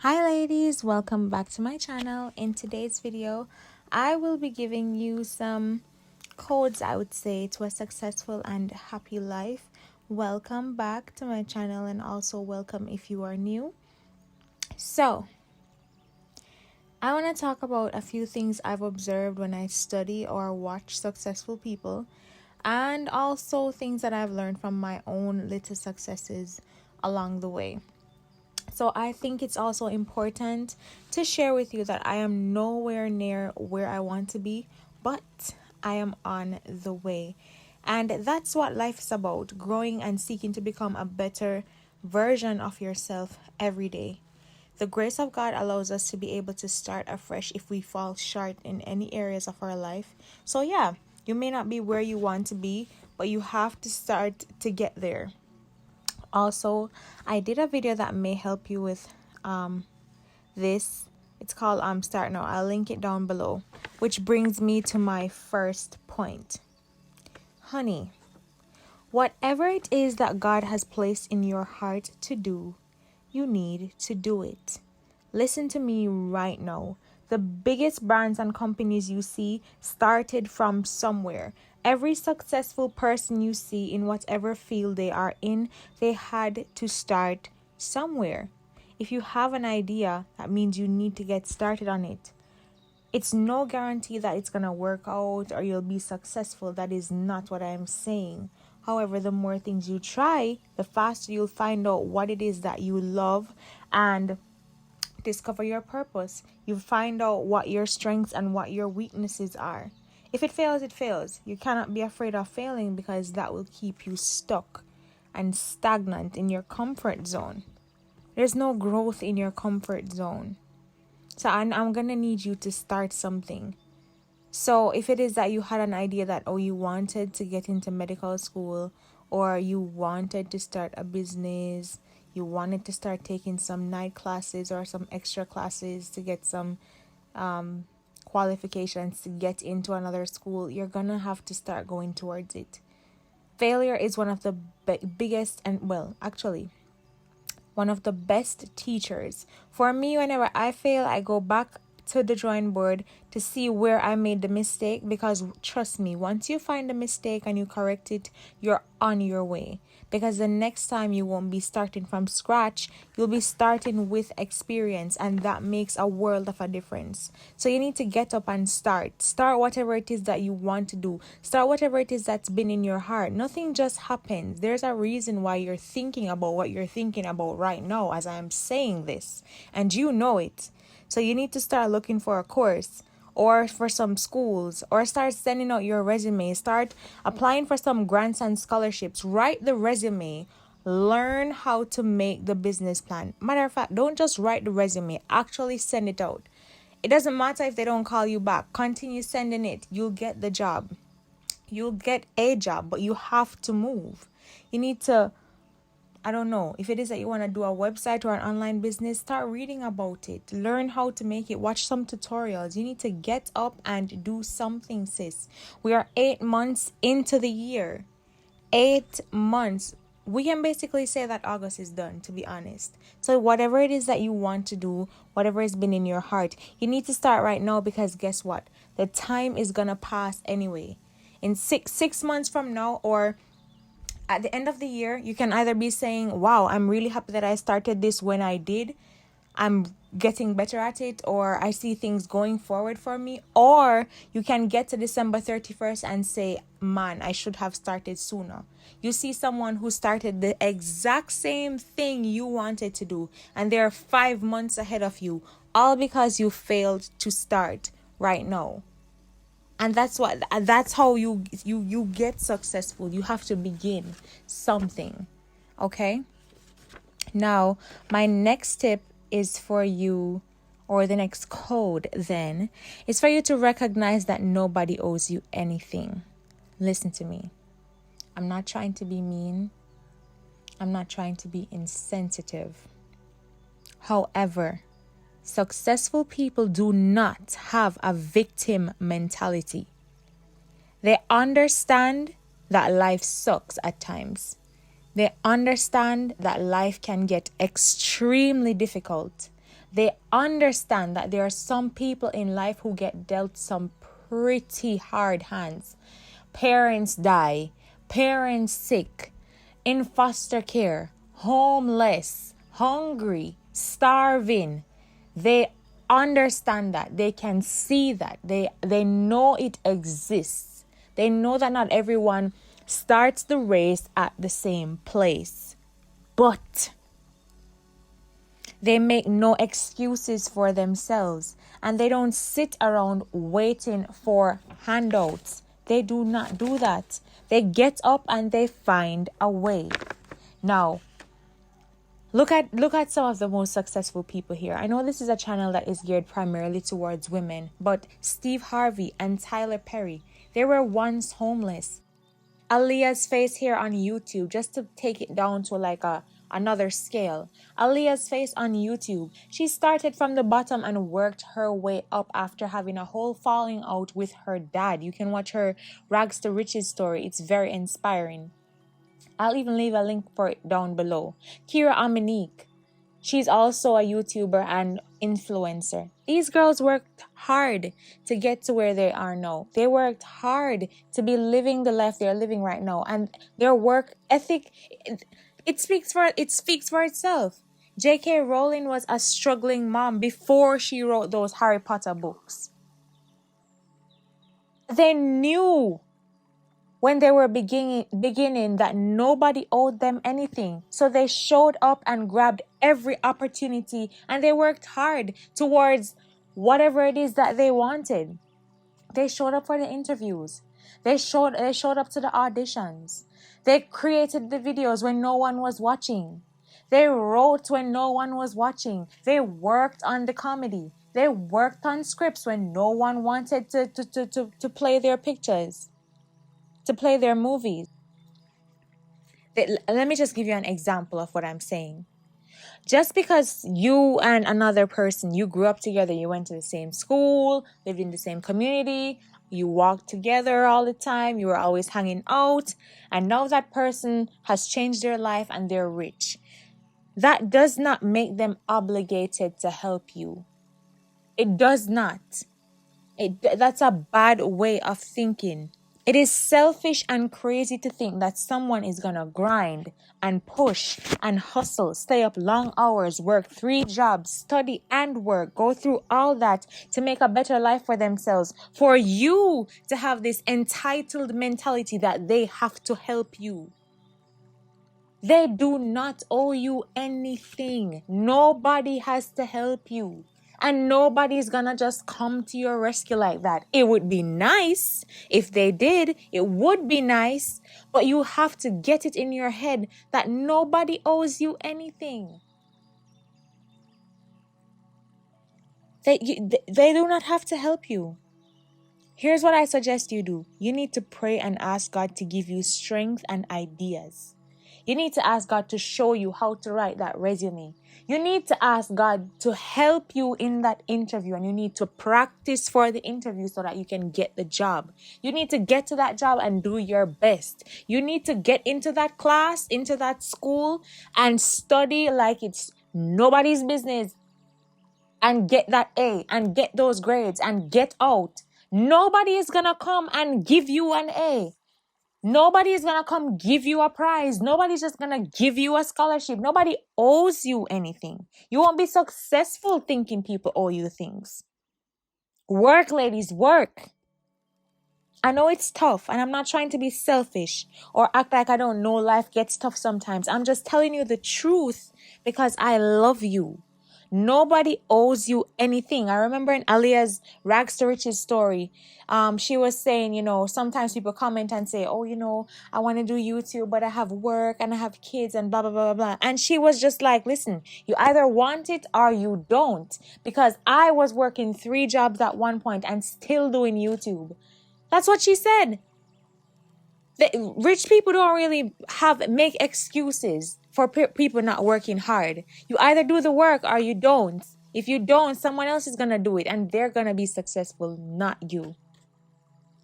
Hi ladies, welcome back to my channel. In today's video, I will be giving you some codes, I would say, to a successful and happy life. Welcome back to my channel and also welcome if you are new. So, I want to talk about a few things I've observed when I study or watch successful people, and also things that I've learned from my own little successes along the way. So I think it's also important to share with you that I am nowhere near where I want to be, but I am on the way. And that's what life is about, growing and seeking to become a better version of yourself every day. The grace of God allows us to be able to start afresh if we fall short in any areas of our life. So yeah, you may not be where you want to be, but you have to start to get there. Also, I did a video that may help you with this. It's called Start Now. I'll link it down below, which brings me to my first point. Honey, whatever it is that God has placed in your heart to do, you need to do it. Listen to me right now. The biggest brands and companies you see started from somewhere. Every successful person you see in whatever field they are in, they had to start somewhere. If you have an idea, that means you need to get started on it. It's no guarantee that it's going to work out or you'll be successful. That is not what I'm saying. However, the more things you try, the faster you'll find out what it is that you love and discover your purpose. You find out what your strengths and what your weaknesses are. If it fails, it fails. You cannot be afraid of failing because that will keep you stuck and stagnant in your comfort zone. There's no growth in your comfort zone. So I'm going to need you to start something. So if it is that you had an idea that, you wanted to get into medical school, or you wanted to start a business, you wanted to start taking some night classes or some extra classes to get some qualifications to get into another school, you're going to have to start going towards it. Failure is one of the biggest and, one of the best teachers. For me, whenever I fail, I go back to the drawing board to see where I made the mistake, because trust me, once you find a mistake and you correct it, you're on your way. Because the next time you won't be starting from scratch, you'll be starting with experience, and that makes a world of a difference. So you need to get up and start whatever it is that you want to do. Start whatever it is that's been in your heart. Nothing just happens. There's a reason why you're thinking about what you're thinking about right now as I'm saying this, and you know it. So you need to start looking for a course or for some schools, or start sending out your resume. Start applying for some grants and scholarships. Write the resume. Learn how to make the business plan. Matter of fact, don't just write the resume. Actually send it out. It doesn't matter if they don't call you back. Continue sending it. You'll get the job. You'll get a job, but you have to move. You need to, I don't know, if it is that you want to do a website or an online business, start reading about it. Learn how to make it. Watch some tutorials. You need to get up and do something, sis. We are 8 months into the year. 8 months. We can basically say that August is done, to be honest. So whatever it is that you want to do, whatever has been in your heart, you need to start right now, because guess what? The time is going to pass anyway. In six months from now, or at the end of the year, you can either be saying, wow, I'm really happy that I started this when I did. I'm getting better at it, or I see things going forward for me. Or you can get to December 31st and say, man, I should have started sooner. You see someone who started the exact same thing you wanted to do, and they're 5 months ahead of you, all because you failed to start right now. And that's how you get successful. You have to begin something. Okay? Now, my next tip is for you, or the next code then, is for you to recognize that nobody owes you anything. Listen to me. I'm not trying to be mean. I'm not trying to be insensitive. However, successful people do not have a victim mentality. They understand that life sucks at times. They understand that life can get extremely difficult. They understand that there are some people in life who get dealt some pretty hard hands. Parents die, parents sick, in foster care, homeless, hungry, starving. They understand that. They can see that. They know it exists. They know that not everyone starts the race at the same place. But they make no excuses for themselves, and they don't sit around waiting for handouts. They do not do that. They get up and they find a way. Now, look at some of the most successful people here. I know this is a channel that is geared primarily towards women, but Steve Harvey and Tyler Perry, they were once homeless. Aaliyah's face here on YouTube, just to take it down to like another scale. Aaliyah's face on YouTube. She started from the bottom and worked her way up after having a whole falling out with her dad. You can watch her Rags to Riches story. It's very inspiring. I'll even leave a link for it down below. Kira Aminique. She's also a YouTuber and influencer. These girls worked hard to get to where they are now. They worked hard to be living the life they're living right now. And their work ethic, it speaks for itself. J.K. Rowling was a struggling mom before she wrote those Harry Potter books. They knew when they were beginning that nobody owed them anything. So they showed up and grabbed every opportunity, and they worked hard towards whatever it is that they wanted. They showed up for the interviews. They showed up to the auditions. They created the videos when no one was watching. They wrote when no one was watching. They worked on the comedy. They worked on scripts when no one wanted to play their pictures, to play their movies. Let me just give you an example of what I'm saying. Just because you and another person, you grew up together, you went to the same school, lived in the same community, you walked together all the time, you were always hanging out, and now that person has changed their life and they're rich. That does not make them obligated to help you. It does not. That's a bad way of thinking. It is selfish and crazy to think that someone is going to grind and push and hustle, stay up long hours, work 3 jobs, study and work, go through all that to make a better life for themselves, for you to have this entitled mentality that they have to help you. They do not owe you anything. Nobody has to help you. And nobody's gonna just come to your rescue like that. It would be nice if they did. It would be nice. But you have to get it in your head that nobody owes you anything. They do not have to help you. Here's what I suggest you do. You need to pray and ask God to give you strength and ideas. You need to ask God to show you how to write that resume. You need to ask God to help you in that interview, and you need to practice for the interview so that you can get the job. You need to get to that job and do your best. You need to get into that class, into that school, and study like it's nobody's business, and get that A and get those grades and get out. Nobody is going to come and give you an A. Nobody is going to come give you a prize. Nobody's just going to give you a scholarship. Nobody owes you anything. You won't be successful thinking people owe you things. Work, ladies, work. I know it's tough, and I'm not trying to be selfish or act like I don't know life gets tough sometimes. I'm just telling you the truth because I love you. Nobody owes you anything. I remember in Aaliyah's Rags to Riches story, she was saying, sometimes people comment and say, I want to do YouTube, but I have work and I have kids and blah, blah, blah, blah. And she was just like, listen, you either want it or you don't. Because I was working 3 jobs at one point and still doing YouTube. That's what she said. Rich people don't really make excuses for people not working hard. You either do the work or you don't. If you don't, someone else is going to do it and they're going to be successful, not you.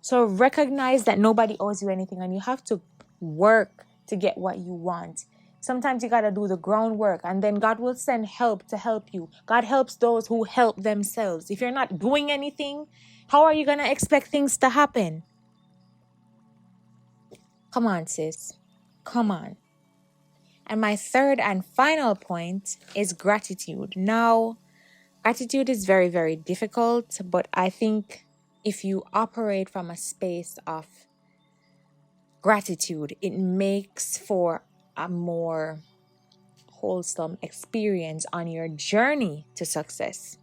So recognize that nobody owes you anything and you have to work to get what you want. Sometimes you got to do the groundwork, and then God will send help to help you. God helps those who help themselves. If you're not doing anything, how are you going to expect things to happen? Come on, sis. Come on. And my third and final point is gratitude. Now, gratitude is very, very difficult, but I think if you operate from a space of gratitude, it makes for a more wholesome experience on your journey to success.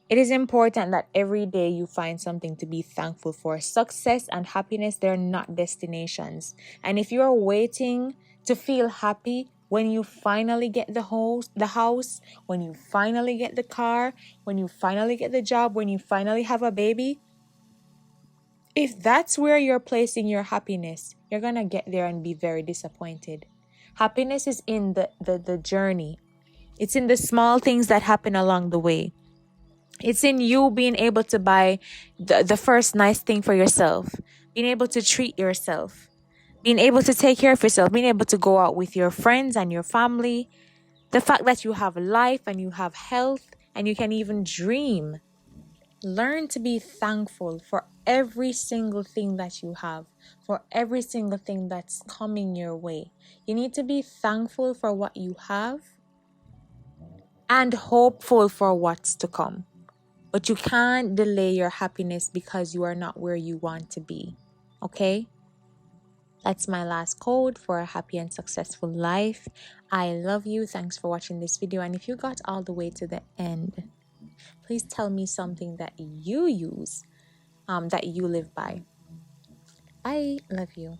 It is important that every day you find something to be thankful for. Success and happiness, they're not destinations. And if you're waiting to feel happy when you finally get the house, when you finally get the car, when you finally get the job, when you finally have a baby, if that's where you're placing your happiness, you're going to get there and be very disappointed. Happiness is in the journey. It's in the small things that happen along the way. It's in you being able to buy the first nice thing for yourself, being able to treat yourself, being able to take care of yourself, being able to go out with your friends and your family. The fact that you have life and you have health and you can even dream. Learn to be thankful for every single thing that you have, for every single thing that's coming your way. You need to be thankful for what you have and hopeful for what's to come. But you can't delay your happiness because you are not where you want to be. Okay? That's my last code for a happy and successful life. I love you. Thanks for watching this video. And if you got all the way to the end, please tell me something that you use, that you live by. I love you.